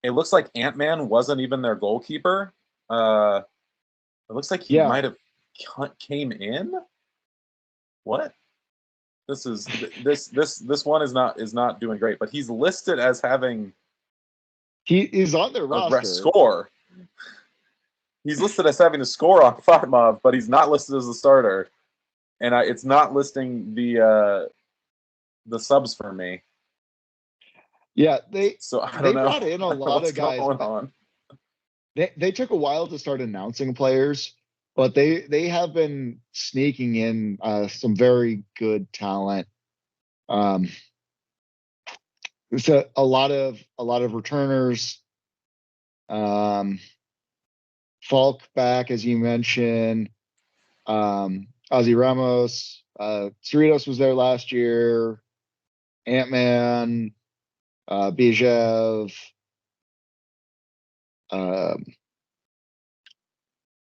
It looks like Ant-Man wasn't even their goalkeeper. It looks like he might have came in. What? This one is not doing great, but he's listed as having.
He is on their roster.
Score. He's listed as having a score on Fatmov, but he's not listed as a starter, and it's not listing the subs for me.
Yeah, they
don't know.
brought in a lot of guys. They took a while to start announcing players, but they have been sneaking in some very good talent. So a lot of returners. Falk back, as you mentioned. Ozzy Ramos. Cerritos was there last year. Ant-Man. Bijev.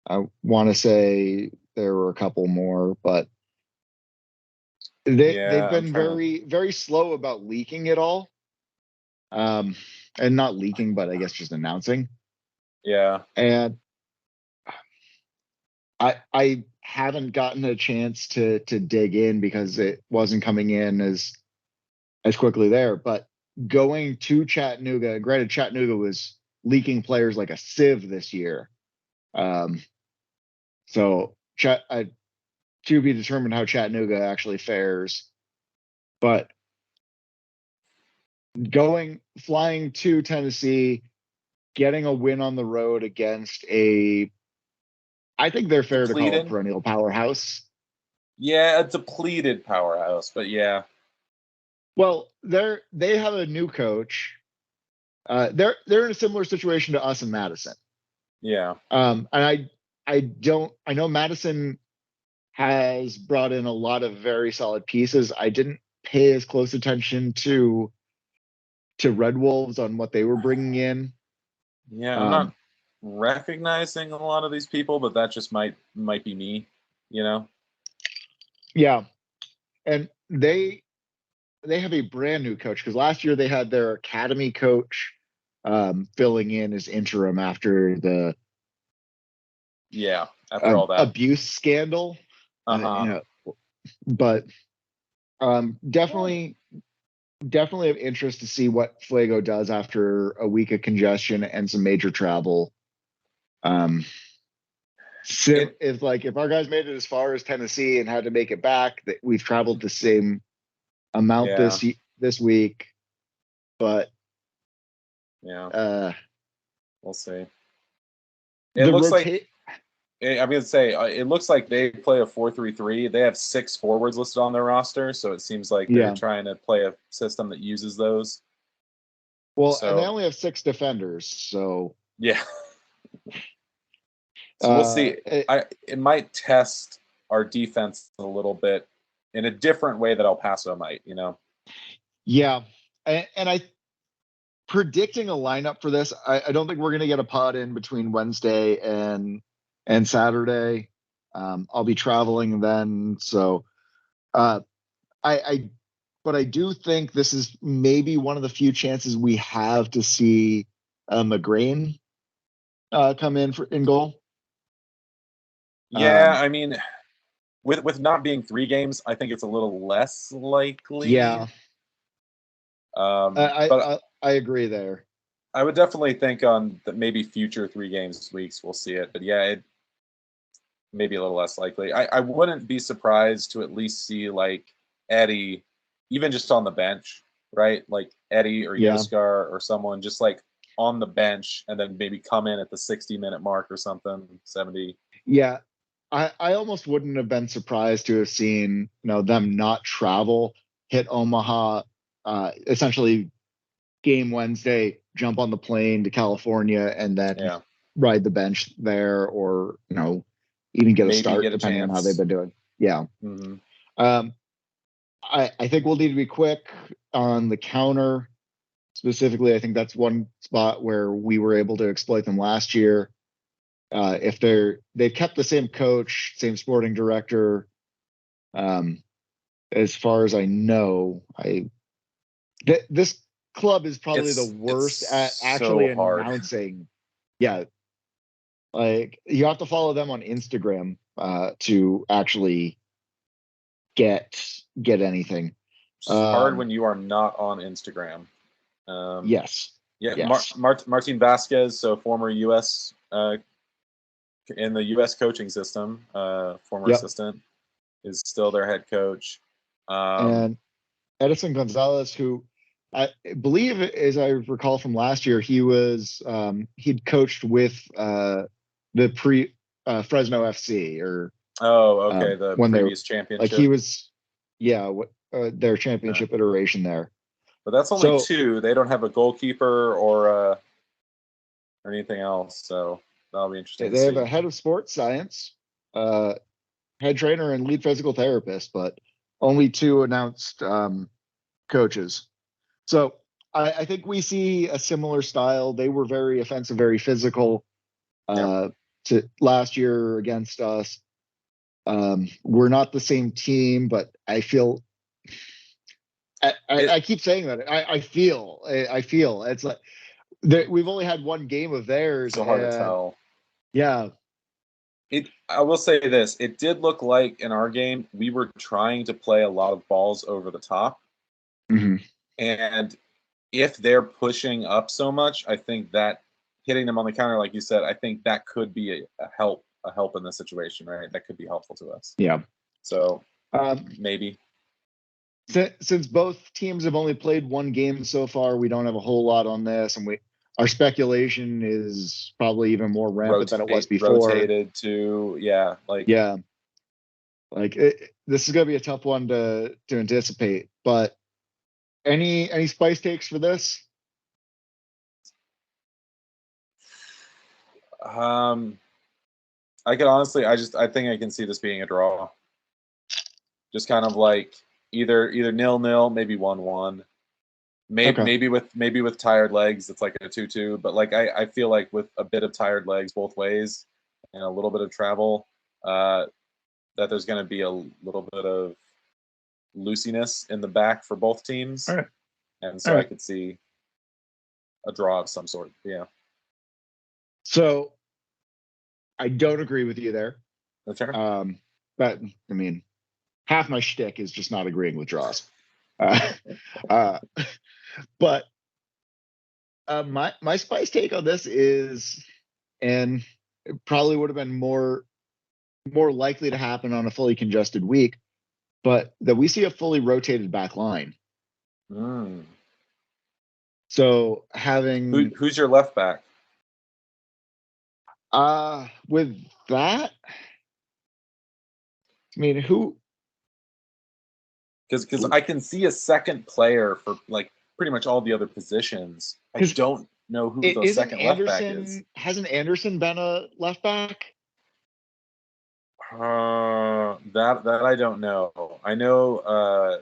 I want to say there were a couple more, but they've been very, very slow about leaking it all. And not leaking, but I guess just announcing.
Yeah.
And I haven't gotten a chance to dig in because it wasn't coming in as quickly there. But going to Chattanooga, granted, Chattanooga was leaking players like a sieve this year. So to be determined how Chattanooga actually fares. But flying to Tennessee, getting a win on the road against I think they're fair to call a perennial powerhouse.
Yeah, a depleted powerhouse, but yeah.
Well, they have a new coach. They're in a similar situation to us in Madison.
Yeah.
And I know Madison has brought in a lot of very solid pieces. I didn't pay as close attention to Red Wolves on what they were bringing in.
Yeah, I'm not recognizing a lot of these people, but that just might be me, you know.
Yeah, and they have a brand new coach because last year they had their academy coach filling in as interim after the
all that
abuse scandal. But definitely of interest to see what Fuego does after a week of congestion and some major travel. If our guys made it as far as Tennessee and had to make it back, that we've traveled the same amount this week, but
we'll see. It looks like I'm going to say it looks like they play a 4-3-3. They have 6 forwards listed on their roster, so it seems like they're trying to play a system that uses those.
Well, and they only have 6 defenders, so
yeah. So we'll see. It might test our defense a little bit in a different way that El Paso might, you know.
Yeah, and I predicting a lineup for this. I don't think we're going to get a pod in between Wednesday and Saturday. I'll be traveling then, so but I do think this is maybe one of the few chances we have to see McGrain come in goal.
Yeah, I mean, with not being 3 games, I think it's a little less likely.
Yeah,
but
I agree there.
I would definitely think on maybe future 3 games weeks we'll see it, but yeah, it may be a little less likely. I wouldn't be surprised to at least see like Eddie, even just on the bench, right? Like Eddie or Yoskar or someone just like on the bench and then maybe come in at the 60-minute mark or something, 70.
Yeah, I almost wouldn't have been surprised to have seen them not travel, hit Omaha, essentially game Wednesday, jump on the plane to California, and then ride the bench there, or even get a start depending on how they've been doing. Yeah.
Mm-hmm.
I think we'll need to be quick on the counter. Specifically, I think that's one spot where we were able to exploit them last year. If they've kept the same coach, same sporting director, as far as I know, this club is probably the worst at actually announcing. Yeah, like you have to follow them on Instagram to actually get anything.
It's hard when you are not on Instagram.
Yes.
Yeah.
Yes.
Martin Vasquez, so former U.S. In the U.S. coaching system, former assistant, is still their head coach.
And Edison Gonzalez, who I believe, as I recall from last year, he'd coached with the Fresno FC or
the previous championship.
Like he was, their championship iteration there.
But that's only 2. They don't have a goalkeeper or anything else, so that'll be interesting.
They have a head of sports science, head trainer, and lead physical therapist, but only 2 announced coaches. So I think we see a similar style. They were very offensive, very physical to last year against us. We're not the same team, but I feel I keep saying that. I feel it's like we've only had 1 game of theirs.
So hard to tell.
Yeah.
I will say this. It did look like in our game, we were trying to play a lot of balls over the top.
Mm-hmm.
And if they're pushing up so much, I think that hitting them on the counter, like you said, I think that could be a help in this situation, right? That could be helpful to us.
Yeah.
So maybe.
Since both teams have only played 1 game so far, we don't have a whole lot on this, and our speculation is probably even more rampant than it was before.
Rotated to,
this is going to be a tough one to anticipate. But any spice takes for this?
I could honestly, I think I can see this being a draw. Just kind of like either 0-0, maybe 1-1. Maybe with tired legs, it's like a 2-2. But like I feel like with a bit of tired legs both ways and a little bit of travel, that there's going to be a little bit of loosiness in the back for both teams.
All right.
And so I could see a draw of some sort. Yeah.
So I don't agree with you there.
That's fair.
But I mean, half my shtick is just not agreeing with draws. But my spice take on this is, and it probably would have been more likely to happen on a fully congested week, but that we see a fully rotated back line. So having
who's your left back?
With that, I mean, who?
Because I can see a second player for like pretty much all the other positions. I don't know who the second left back is.
Hasn't Anderson been a left back?
That I don't know. I know.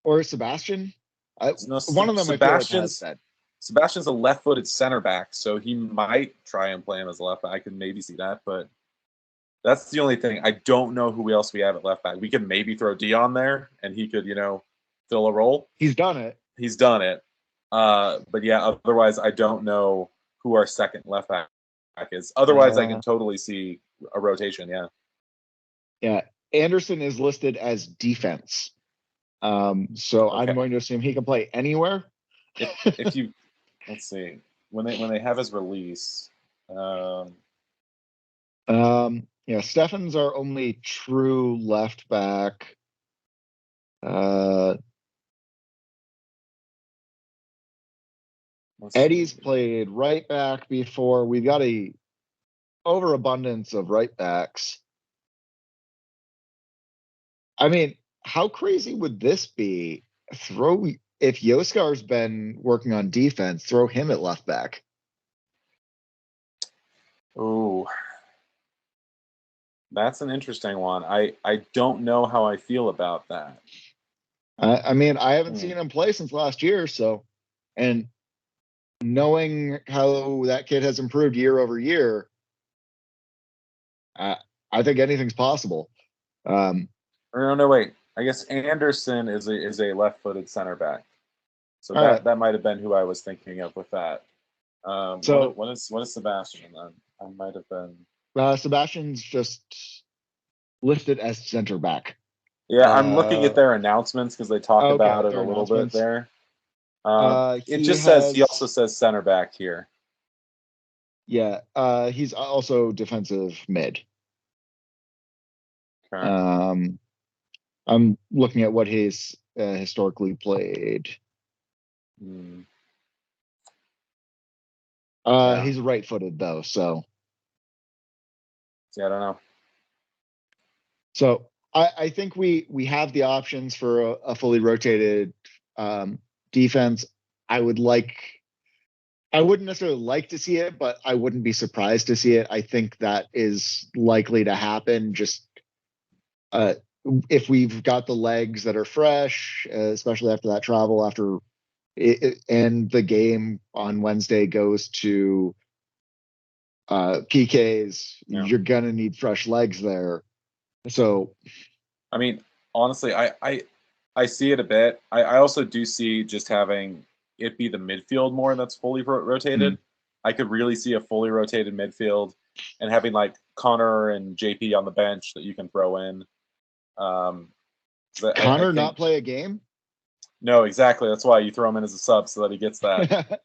Or Sebastian?
No,
one of them.
Sebastian's a left-footed center back, so he might try and play him as a left back. I could maybe see that, but that's the only thing. I don't know who else we have at left back. We could maybe throw Dion there, and he could, fill a role.
He's done it.
But yeah, otherwise, I don't know who our second left back is. Otherwise, I can totally see a rotation. Yeah.
Yeah. Anderson is listed as defense. So okay. I'm going to assume he can play anywhere.
If you let's see when they have his release.
Stefan's our only true left back. Eddie's played right back before. We've got a overabundance of right backs. I mean, how crazy would this be? If Yoskar's been working on defense, throw him at left back.
Oh, that's an interesting one. I don't know how I feel about that.
I mean, I haven't seen him play since last year, and knowing how that kid has improved year over year, I think anything's possible.
No, wait. I guess Anderson is a left-footed center back, so that might have been who I was thinking of with that. So what is Sebastian then? I might have been.
Sebastian's just listed as center back.
Yeah, I'm looking at their announcements because they talk about it a little bit there. He also says center back here.
Yeah, he's also defensive mid.
Okay.
I'm looking at what he's historically played. He's right-footed though, so.
Yeah, I don't know.
So I think we have the options for a fully rotated defense. I wouldn't necessarily like to see it, but I wouldn't be surprised to see it. I think that is likely to happen. Just if we've got the legs that are fresh, especially after that travel, and the game on Wednesday goes to PKs, you're gonna need fresh legs there. So,
I mean, honestly, I see it a bit. I also do see just having it be the midfield more that's fully rotated. I could really see a fully rotated midfield and having like Connor and JP on the bench that you can throw in.
Connor not play a game?
No, exactly. That's why you throw him in as a sub so that he gets that.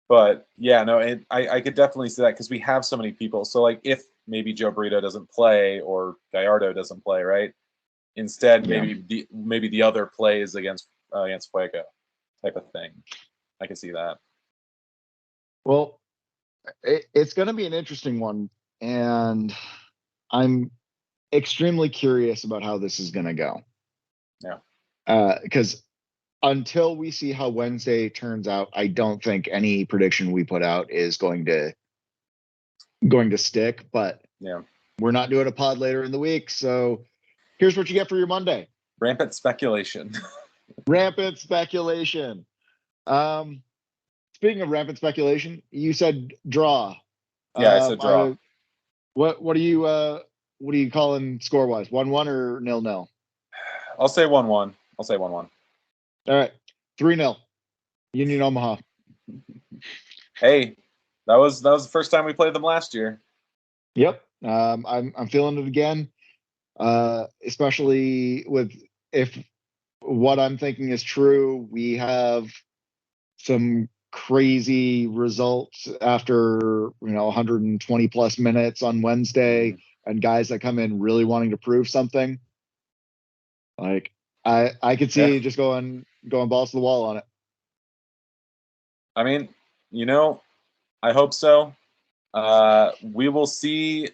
But yeah, no, and I could definitely see that because we have so many people. So like if maybe Joe Brito doesn't play or Gallardo doesn't play, right? Instead, maybe the other plays against Fuego type of thing. I can see that.
Well, it's going to be an interesting one, and I'm extremely curious about how this is going to go.
Yeah.
Because until we see how Wednesday turns out, I don't think any prediction we put out is going to stick. But
yeah,
we're not doing a pod later in the week, so here's what you get for your Monday.
Rampant speculation.
Rampant speculation. Speaking of rampant speculation, you said draw.
Yeah, I said draw.
What are you calling score wise? 1-1 or 0-0?
I'll say 1-1.
All right, 3-0. Union Omaha.
Hey, that was the first time we played them last year.
Yep. I'm feeling it again. Especially with if what I'm thinking is true, we have some crazy results after 120 plus minutes on Wednesday, and guys that come in really wanting to prove something. Like I could see just going balls to the wall on it.
I mean, I hope so. We will see.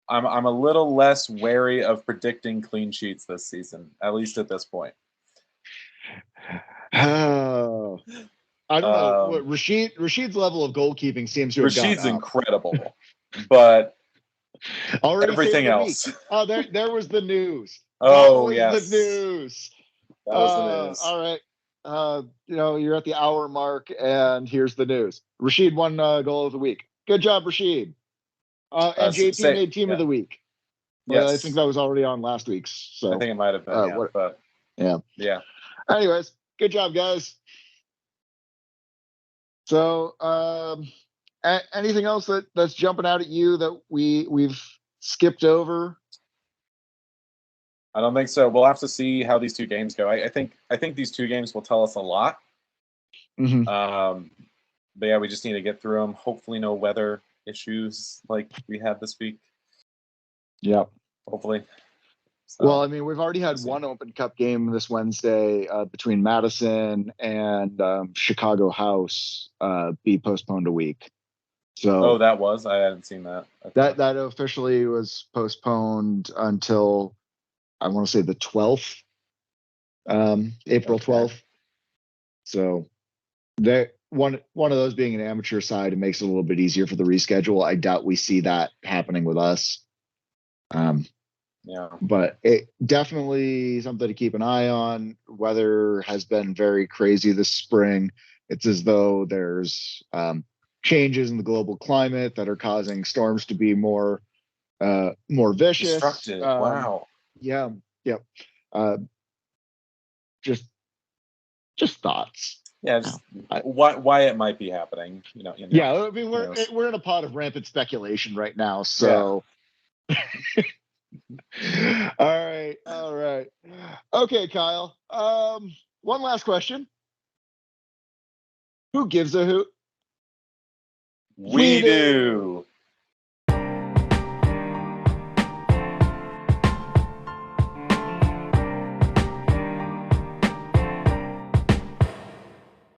I'm a little less wary of predicting clean sheets this season, at least at this point.
Oh, I don't know. What Rashid's level of goalkeeping seems to have
Rashid's
gone up.
incredible, but
already
everything else.
Oh, there was the news.
Oh,
that was the news.
That was the news.
All right. You're at the hour mark, and here's the news. Rashid won goal of the week. Good job, Rashid. And JP made team of the week. Well, I think that was already on last week's. So
I think it might have been. But
yeah. Anyways, good job, guys. So, anything else that's jumping out at you that we've skipped over?
I don't think so. We'll have to see how these two games go. I think these two games will tell us a lot.
Mm-hmm.
But yeah, we just need to get through them. Hopefully, no weather issues like we had this week.
Yep.
Hopefully.
So, well, I mean, we've already had one Open Cup game this Wednesday between Madison and Chicago House be postponed a week. So
that was? I hadn't seen that.
That officially was postponed until I want to say the 12th, April 12th. So one of those being an amateur side, it makes it a little bit easier for the reschedule. I doubt we see that happening with us. But it definitely something to keep an eye on. Weather has been very crazy this spring. It's as though there's changes in the global climate that are causing storms to be more vicious.
Destructive. Wow.
Yeah. Yep. Just thoughts.
Yeah. Just why it might be happening.
Yeah. I mean, we're in a pot of rampant speculation right now. So. Yeah. All right. Okay, Kyle. One last question. Who gives a hoot?
We do.